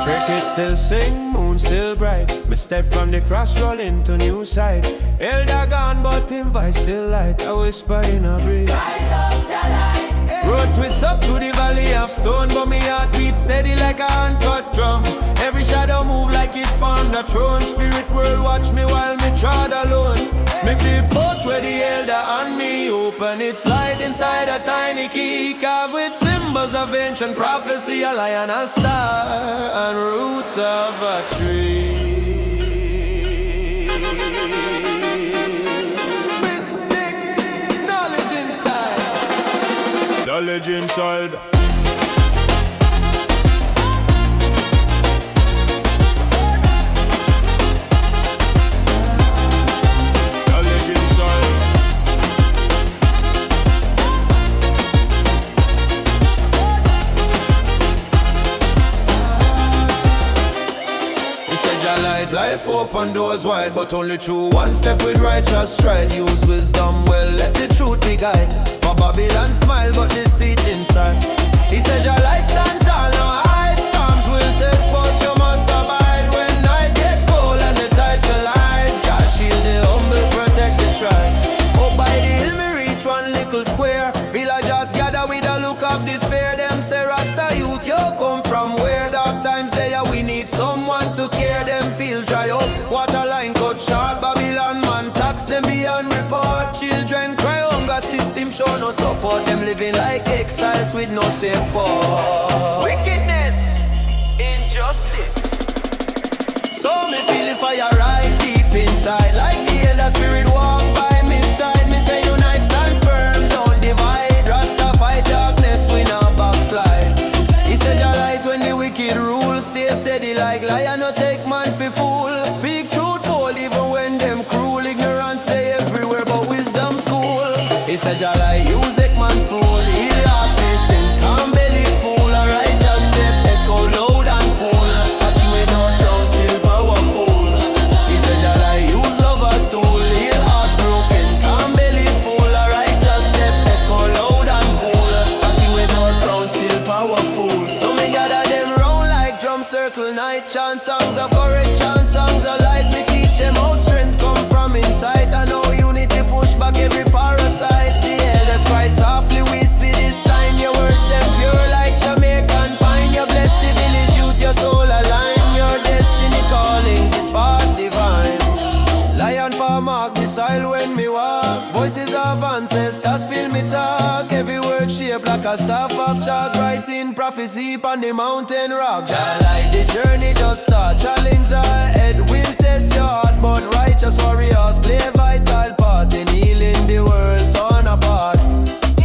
Crickets still sing, moon still bright. Me step from the cross, roll into new sight. Elder gone, but him voice still light. I whisper in a breeze. Rise up, Jah Light. Road twist up to the valley of stone, but me heart beat steady like a hand-cut drum. Every shadow move like it found a throne. Spirit world watch me while me trod alone. Make the porch where the elder and me open its light inside a tiny key, carved with symbols of ancient prophecy, a lion, a star, and roots of a tree. Mystic knowledge inside. Knowledge inside. Life open doors wide, but only through one step with righteous stride. Use wisdom well, let the truth be guide. For Babylon smile, but deceit inside. He said, Jah Light stand tall, no hide. Storms will test, but you must abide. When night get cold and the tide collide, Jah shield the humble, protect the tribe. Up by the hill me reach one little square. Villagers gather with a look of despair. Them say, Rasta youth, you come from where? Dark times there, we need someone to care. Them feel dry up, water line cut short. Babylon man tax them beyond report. Children cry hunger, system show no support. Them living like exiles with no safe port. Wickedness, injustice. So me feel the fire rise deep inside. Like the elder spirit walk by me side. Me say unite, stand firm, don't divide. Rasta fight darkness, we not backslide. He said Jah Light when the wicked rule. Stay steady like lion, no take man for fool. Speak truth bold even when them cruel. Ignorance stay everywhere but wisdom school. He said Jah Light use man fool. Heal hearts listening, calm belly fool. A righteous step echo loud and cool. A king without throne still powerful. He said Jah Light use lovers tool. Heal hearts broken, calm belly fool. A righteous step echo loud and cool. A king without throne still powerful. So me gather them round like drum circle night. Chant songs of courage, chant songs of light. Me teach them how strength come from inside. I know unity push back every parasite. The elders cry softly, we see this sign. Your words them pure like Jamaican pine. You bless the village youth, your soul align. Your destiny calling, this path divine. Lion paw mark the soil when me walk. Voices of ancestors fill me talk. Every word shaped like a staff of chalk. Writing prophecy on the mountain rock. Jah Light the journey just start. Challenge ahead will test your heart. But righteous warriors play a vital part in healing the world torn apart.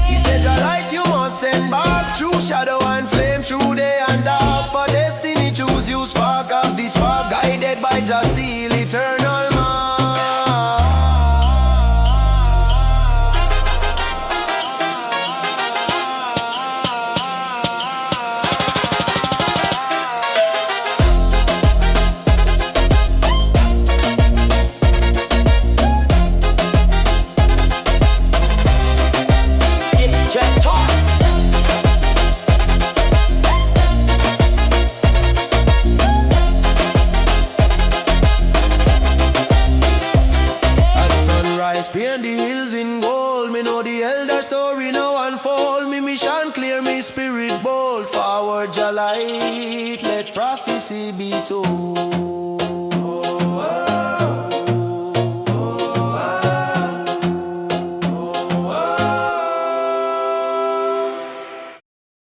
He said Jah Light you must send back. Through shadow and flame, through day and dark. For destiny choose you, spark of the spark. Guided by Jah seal, eternal mark. Paint the hills in gold. Me know the elder story now unfold. Me mission clear, me spirit bold. Forward Jah Light, let prophecy be told.